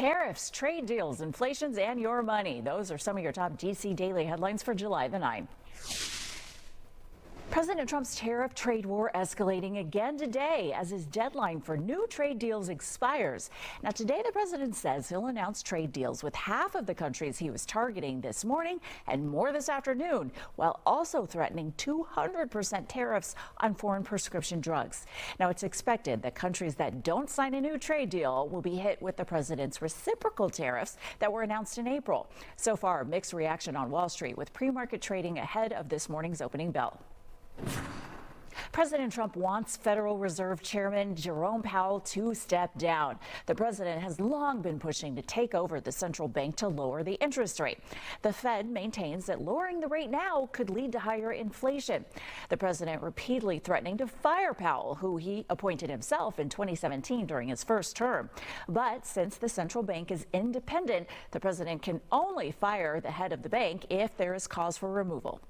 Tariffs, trade deals, inflations, and your money. Those are some of your top DC daily headlines for July the 9th. President Trump's tariff trade war escalating again today as his deadline for new trade deals expires. Now, today, the president says he'll announce trade deals with half of the countries he was targeting this morning and more this afternoon, while also threatening 200% tariffs on foreign prescription drugs. Now, it's expected that countries that don't sign a new trade deal will be hit with the president's reciprocal tariffs that were announced in April. So far, mixed reaction on Wall Street, with pre-market trading ahead of this morning's opening bell. President Trump wants Federal Reserve Chairman Jerome Powell to step down. The president has long been pushing to take over the central bank to lower the interest rate. The Fed maintains that lowering the rate now could lead to higher inflation. The president repeatedly threatening to fire Powell, who he appointed himself in 2017 during his first term. But since the central bank is independent, the president can only fire the head of the bank if there is cause for removal.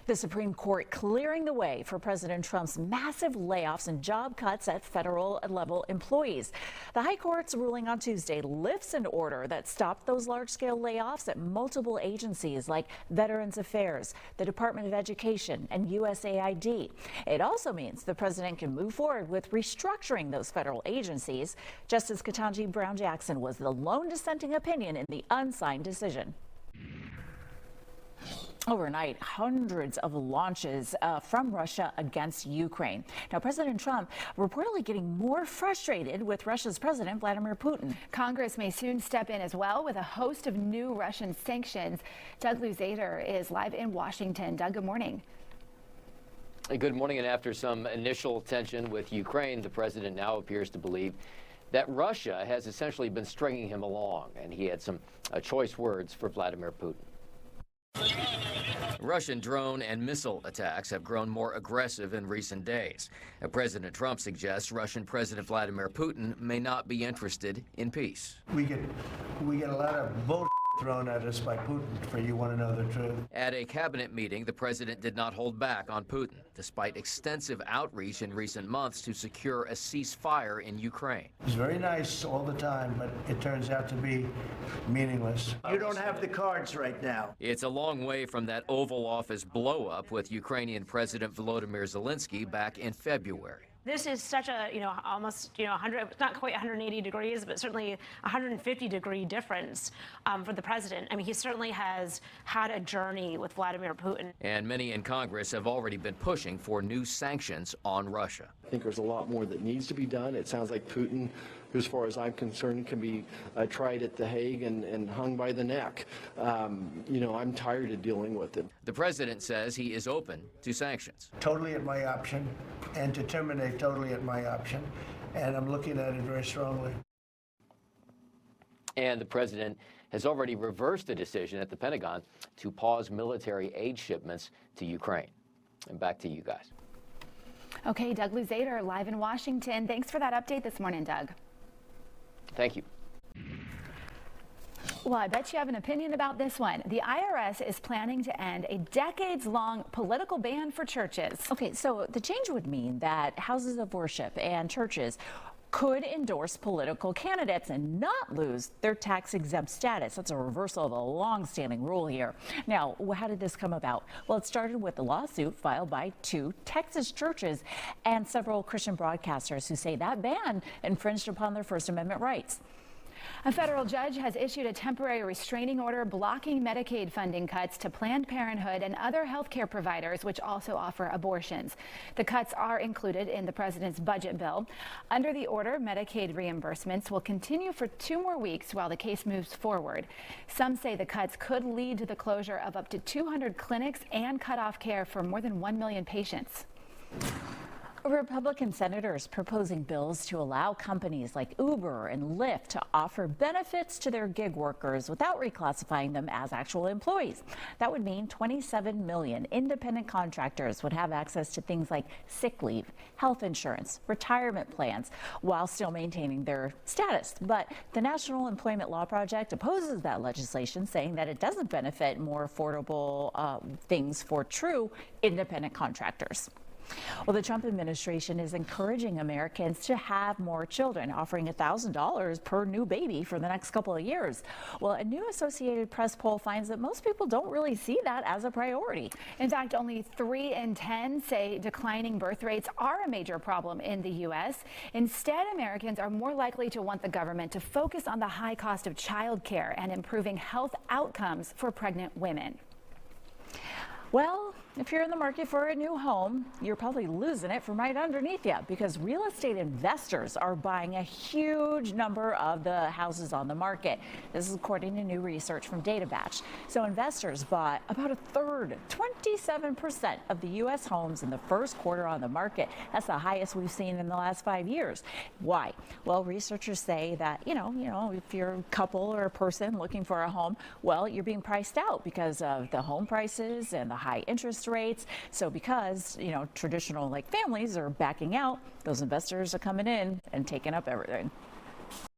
The Supreme Court clearing the way for President Trump's massive layoffs and job cuts at federal level employees. The High Court's ruling on Tuesday lifts an order that stopped those large-scale layoffs at multiple agencies like Veterans Affairs, the Department of Education, and USAID. It also means the president can move forward with restructuring those federal agencies. Justice Ketanji Brown Jackson was the lone dissenting opinion in the unsigned decision. Overnight, hundreds of launches from Russia against Ukraine. Now, President Trump reportedly getting more frustrated with Russia's President Vladimir Putin. Congress may soon step in as well with a host of new Russian sanctions. Doug Luzader is live in Washington. Doug, good morning. Good morning. And after some initial tension with Ukraine, the president now appears to believe that Russia has essentially been stringing him along, and he had some choice words for Vladimir Putin. Russian drone and missile attacks have grown more aggressive in recent days. President Trump suggests Russian President Vladimir Putin may not be interested in peace. We get a lot of bull thrown at us by Putin, for you want to know the truth. At a cabinet meeting, the president did not hold back on Putin, despite extensive outreach in recent months to secure a ceasefire in Ukraine. He's very nice all the time, but it turns out to be meaningless. You don't have the cards right now. It's a long way from that Oval Office blow-up with Ukrainian President Volodymyr Zelensky back in February. This is such a, almost, 100, not quite 180 degrees, but certainly 150-degree difference for the president. I mean, he certainly has had a journey with Vladimir Putin. And many in Congress have already been pushing for new sanctions on Russia. I think there's a lot more that needs to be done. It sounds like Putin, who, as far as I'm concerned, can be tried at The Hague and hung by the neck. I'm tired of dealing with it. The president says he is open to sanctions. Totally at my option, and to terminate totally at my option. And I'm looking at it very strongly. And the president has already reversed the decision at the Pentagon to pause military aid shipments to Ukraine. And back to you guys. Okay, Doug Luzader, live in Washington. Thanks for that update this morning, Doug. Thank you. Well, I bet you have an opinion about this one. The IRS is planning to end a decades-long political ban for churches. Okay, so the change would mean that houses of worship and churches could endorse political candidates and not lose their tax-exempt status. That's a reversal of a long-standing rule here. Now, how did this come about? Well, it started with a lawsuit filed by 2 Texas churches and several Christian broadcasters who say that ban infringed upon their First Amendment rights. A federal judge has issued a temporary restraining order blocking Medicaid funding cuts to Planned Parenthood and other health care providers, which also offer abortions. The cuts are included in the president's budget bill. Under the order, Medicaid reimbursements will continue for 2 more weeks while the case moves forward. Some say the cuts could lead to the closure of up to 200 clinics and cut off care for more than 1 million patients. Republican senators proposing bills to allow companies like Uber and Lyft to offer benefits to their gig workers without reclassifying them as actual employees. That would mean 27 million independent contractors would have access to things like sick leave, health insurance, retirement plans, while still maintaining their status. But the National Employment Law Project opposes that legislation, saying that it doesn't benefit more affordable things for true independent contractors. Well, the Trump administration is encouraging Americans to have more children, offering $1,000 per new baby for the next couple of years. Well, a new Associated Press poll finds that most people don't really see that as a priority. In fact, only 3 in 10 say declining birth rates are a major problem in the U.S. Instead, Americans are more likely to want the government to focus on the high cost of child care and improving health outcomes for pregnant women. Well, if you're in the market for a new home, you're probably losing it from right underneath you, because real estate investors are buying a huge number of the houses on the market. This is according to new research from DataBatch. So investors bought about a third, 27% of the U.S. homes in the first quarter on the market. That's the highest we've seen in the last 5 years. Why? Well, researchers say that, you know, if you're a couple or a person looking for a home, well, you're being priced out because of the home prices and the high interest rates. So because, you know, traditional like families are backing out, those investors are coming in and taking up everything.